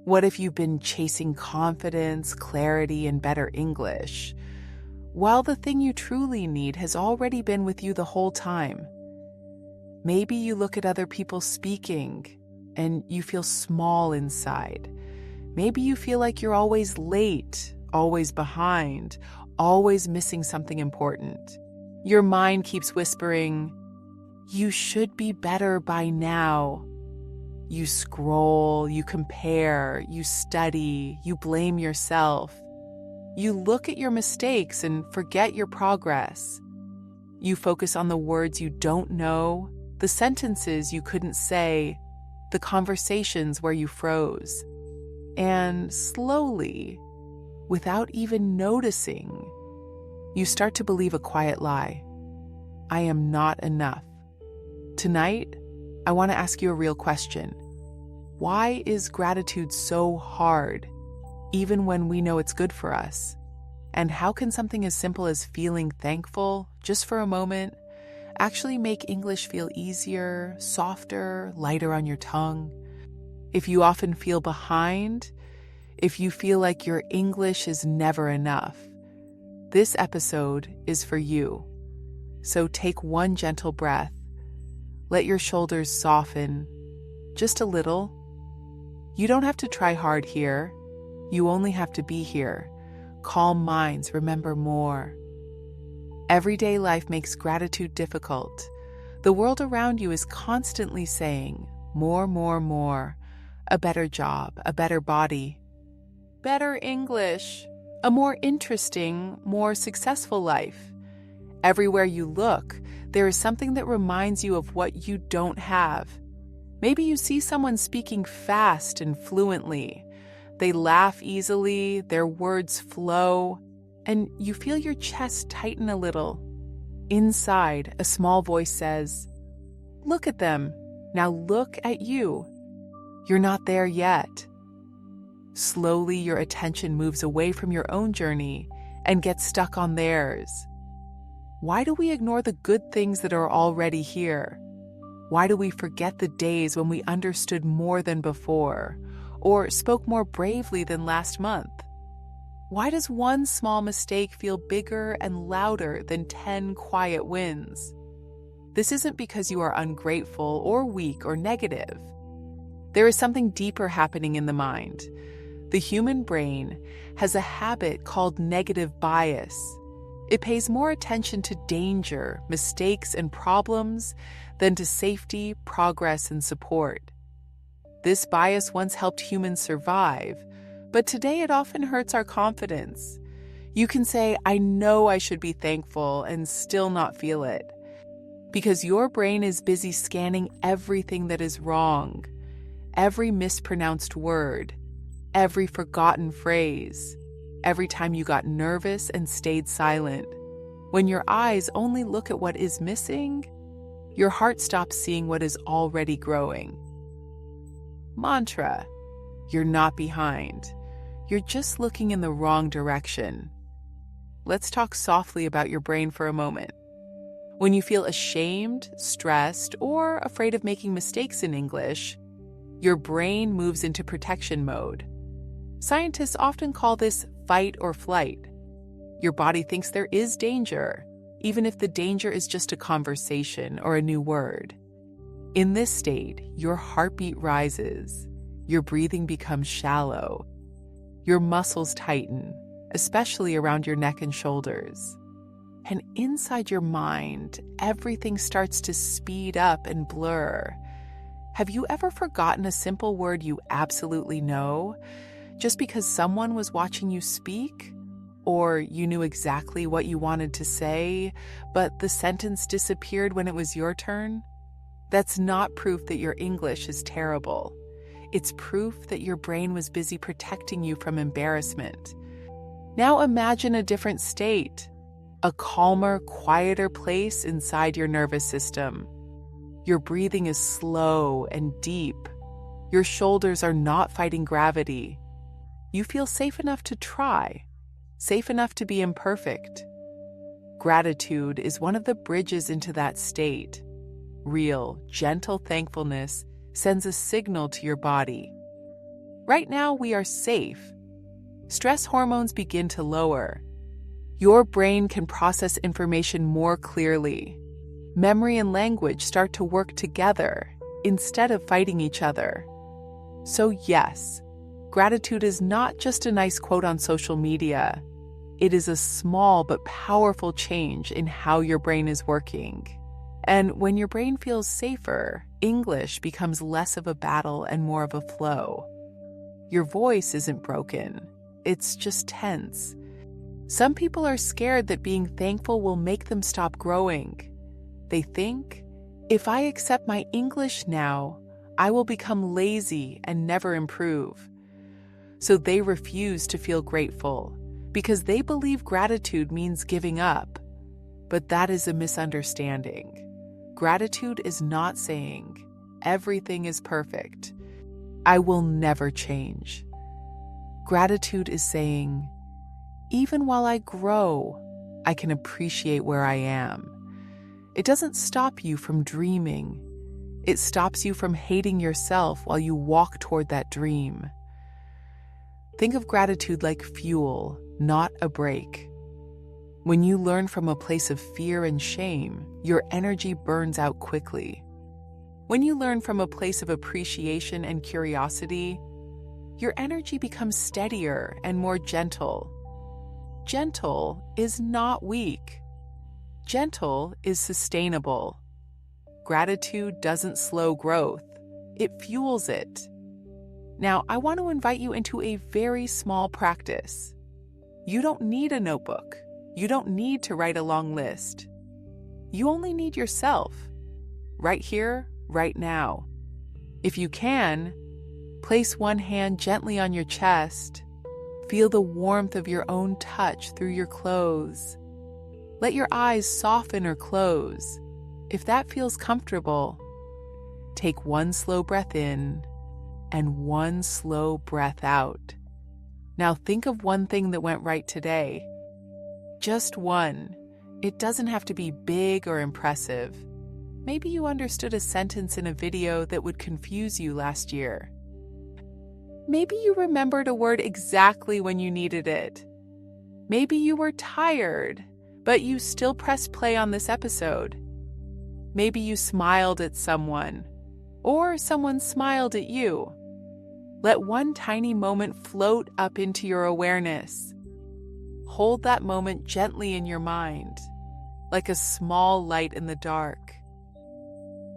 What if you've been chasing confidence, clarity, and better English, while the thing you truly need has already been with you the whole time? Maybe you look at other people speaking and you feel small inside. Maybe you feel like you're always late, always behind, always missing something important. Your mind keeps whispering, "You should be better by now." You scroll, you compare, you study, you blame yourself. You look at your mistakes and forget your progress. You focus on the words you don't know, the sentences you couldn't say, the conversations where you froze. And slowly, without even noticing, you start to believe a quiet lie. I am not enough. Tonight, I want to ask you a real question. Why is gratitude so hard, even when we know it's good for us? And how can something as simple as feeling thankful, just for a moment, actually make English feel easier, softer, lighter on your tongue? If you often feel behind, if you feel like your English is never enough, this episode is for you. So take one gentle breath. Let your shoulders soften, just a little. You don't have to try hard here. You only have to be here. Calm minds remember more. Everyday life makes gratitude difficult. The world around you is constantly saying, more, more, more. A better job, a better body, better English, a more interesting, more successful life. Everywhere you look, there is something that reminds you of what you don't have. Maybe you see someone speaking fast and fluently. They laugh easily, their words flow, and you feel your chest tighten a little. Inside, a small voice says, "Look at them. Now look at you. You're not there yet." Slowly, your attention moves away from your own journey and gets stuck on theirs. Why do we ignore the good things that are already here? Why do we forget the days when we understood more than before, or spoke more bravely than last month? Why does one small mistake feel bigger and louder than 10 quiet wins? This isn't because you are ungrateful or weak or negative. There is something deeper happening in the mind. The human brain has a habit called negative bias. It pays more attention to danger, mistakes, and problems than to safety, progress, and support. This bias once helped humans survive, but today it often hurts our confidence. You can say, "I know I should be thankful," and still not feel it. Because your brain is busy scanning everything that is wrong, every mispronounced word, every forgotten phrase, every time you got nervous and stayed silent. When your eyes only look at what is missing, your heart stops seeing what is already growing. Mantra: you're not behind. You're just looking in the wrong direction. Let's talk softly about your brain for a moment. When you feel ashamed, stressed, or afraid of making mistakes in English, your brain moves into protection mode. Scientists often call this fight or flight. Your body thinks there is danger, even if the danger is just a conversation or a new word. In this state, your heartbeat rises, your breathing becomes shallow, your muscles tighten, especially around your neck and shoulders. And inside your mind, everything starts to speed up and blur. Have you ever forgotten a simple word you absolutely know, just because someone was watching you speak? Or you knew exactly what you wanted to say, but the sentence disappeared when it was your turn? That's not proof that your English is terrible. It's proof that your brain was busy protecting you from embarrassment. Now imagine a different state, a calmer, quieter place inside your nervous system. Your breathing is slow and deep. Your shoulders are not fighting gravity. You feel safe enough to try, safe enough to be imperfect. Gratitude is one of the bridges into that state. Real, gentle thankfulness sends a signal to your body. Right now, we are safe. Stress hormones begin to lower. Your brain can process information more clearly. Memory and language start to work together instead of fighting each other. So yes, gratitude is not just a nice quote on social media. It is a small but powerful change in how your brain is working. And when your brain feels safer, English becomes less of a battle and more of a flow. Your voice isn't broken. It's just tense. Some people are scared that being thankful will make them stop growing. They think, if I accept my English now, I will become lazy and never improve. So they refuse to feel grateful because they believe gratitude means giving up. But that is a misunderstanding. Gratitude is not saying, everything is perfect. I will never change. Gratitude is saying, even while I grow, I can appreciate where I am. It doesn't stop you from dreaming. It stops you from hating yourself while you walk toward that dream. Think of gratitude like fuel, not a brake. When you learn from a place of fear and shame, your energy burns out quickly. When you learn from a place of appreciation and curiosity, your energy becomes steadier and more gentle. Gentle is not weak. Gentle is sustainable. Gratitude doesn't slow growth. It fuels it. Now, I want to invite you into a very small practice. You don't need a notebook. You don't need to write a long list. You only need yourself, right here, right now. If you can, place one hand gently on your chest. Feel the warmth of your own touch through your clothes. Let your eyes soften or close. If that feels comfortable, take one slow breath in and one slow breath out. Now think of one thing that went right today. Just one. It doesn't have to be big or impressive. Maybe you understood a sentence in a video that would confuse you last year. Maybe you remembered a word exactly when you needed it. Maybe you were tired, but you still pressed play on this episode. Maybe you smiled at someone, or someone smiled at you. Let one tiny moment float up into your awareness. Hold that moment gently in your mind, like a small light in the dark.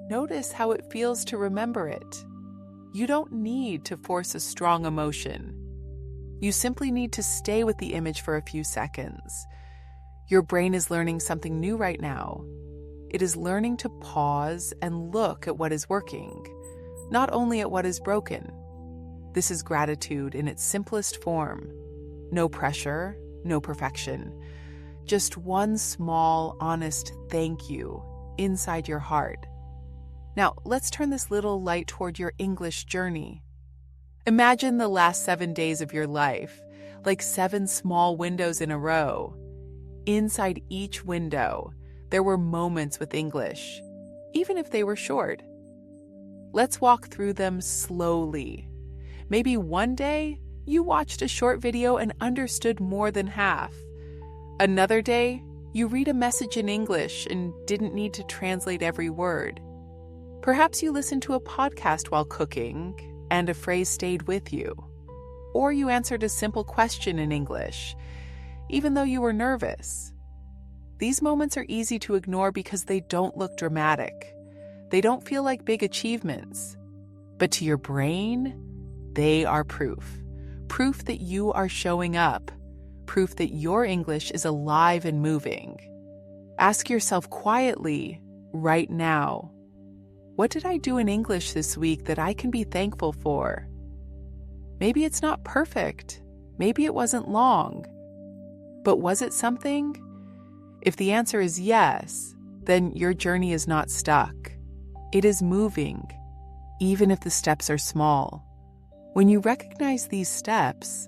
Notice how it feels to remember it. You don't need to force a strong emotion. You simply need to stay with the image for a few seconds. Your brain is learning something new right now. It is learning to pause and look at what is working, not only at what is broken. This is gratitude in its simplest form. No pressure, no perfection. Just one small, honest thank you inside your heart. Now, let's turn this little light toward your English journey. Imagine the last 7 days of your life, like 7 small windows in a row. Inside each window, there were moments with English, even if they were short. Let's walk through them slowly. Maybe one day, you watched a short video and understood more than half. Another day, you read a message in English and didn't need to translate every word. Perhaps you listened to a podcast while cooking and a phrase stayed with you. Or you answered a simple question in English, even though you were nervous. These moments are easy to ignore because they don't look dramatic. They don't feel like big achievements. But to your brain, they are proof. Proof that you are showing up. Proof that your English is alive and moving. Ask yourself quietly, right now, what did I do in English this week that I can be thankful for? Maybe it's not perfect. Maybe it wasn't long. But was it something? If the answer is yes, then your journey is not stuck. It is moving, even if the steps are small. When you recognize these steps,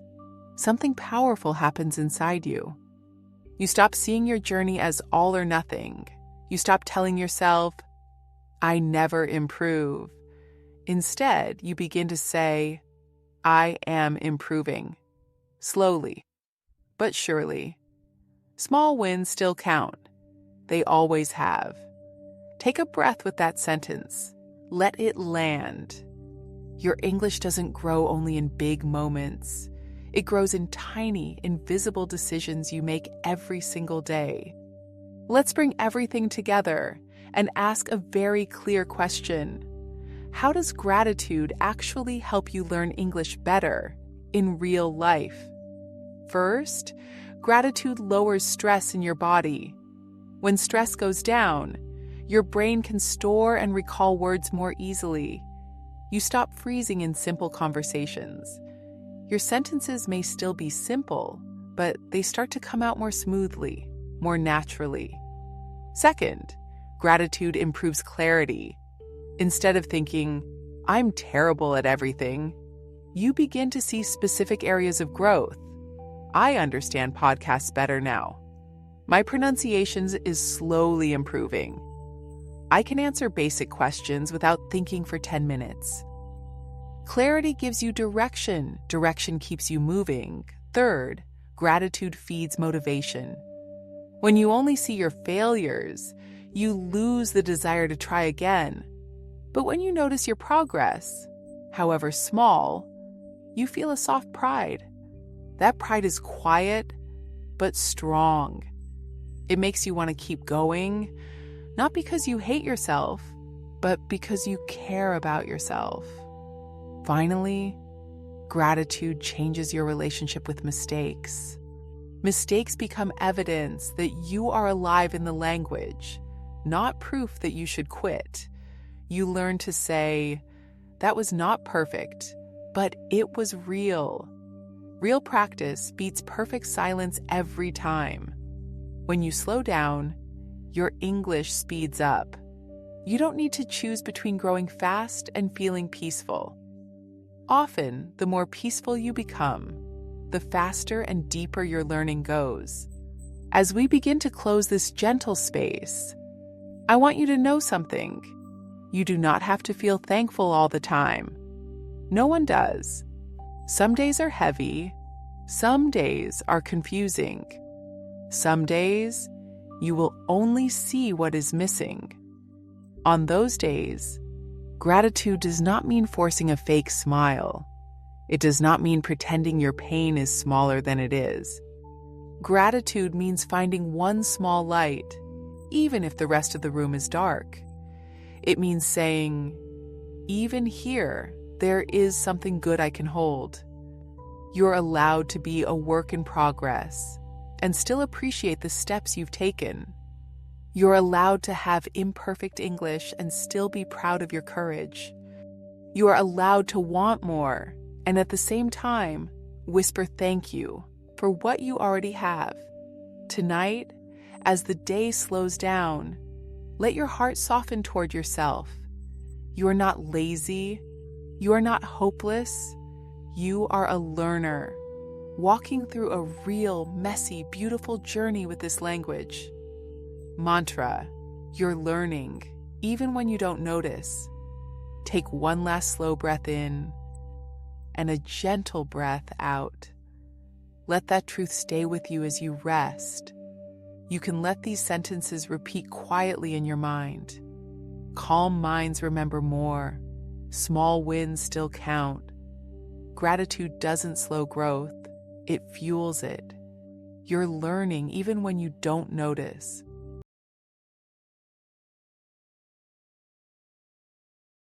something powerful happens inside you. You stop seeing your journey as all or nothing. You stop telling yourself, I never improve. Instead, you begin to say, I am improving. Slowly, but surely. Small wins still count. They always have. Take a breath with that sentence. Let it land. Your English doesn't grow only in big moments. It grows in tiny, invisible decisions you make every single day. Let's bring everything together and ask a very clear question. How does gratitude actually help you learn English better in real life? First, gratitude lowers stress in your body. When stress goes down, your brain can store and recall words more easily. You stop freezing in simple conversations. Your sentences may still be simple, but they start to come out more smoothly, more naturally. Second, gratitude improves clarity. Instead of thinking, I'm terrible at everything, you begin to see specific areas of growth. I understand podcasts better now. My pronunciation is slowly improving. I can answer basic questions without thinking for 10 minutes. Clarity gives you direction. Direction keeps you moving. Third, gratitude feeds motivation. When you only see your failures, you lose the desire to try again. But when you notice your progress, however small, you feel a soft pride. That pride is quiet, but strong. It makes you want to keep going, not because you hate yourself, but because you care about yourself. Finally, gratitude changes your relationship with mistakes. Mistakes become evidence that you are alive in the language, not proof that you should quit. You learn to say, that was not perfect, but it was real. Real practice beats perfect silence every time. When you slow down, your English speeds up. You don't need to choose between growing fast and feeling peaceful. Often, the more peaceful you become, the faster and deeper your learning goes. As we begin to close this gentle space, I want you to know something. You do not have to feel thankful all the time. No one does. Some days are heavy. Some days are confusing. Some days, you will only see what is missing. On those days, gratitude does not mean forcing a fake smile. It does not mean pretending your pain is smaller than it is. Gratitude means finding one small light, even if the rest of the room is dark. It means saying, even here, there is something good I can hold. You're allowed to be a work in progress and still appreciate the steps you've taken. You're allowed to have imperfect English and still be proud of your courage. You are allowed to want more and at the same time whisper thank you for what you already have. Tonight, as the day slows down, let your heart soften toward yourself. You are not lazy. You are not hopeless. You are a learner, walking through a real, messy, beautiful journey with this language. Mantra, you're learning, even when you don't notice. Take one last slow breath in and a gentle breath out. Let that truth stay with you as you rest. You can let these sentences repeat quietly in your mind. Calm minds remember more. Small wins still count. Gratitude doesn't slow growth, it fuels it. You're learning even when you don't notice.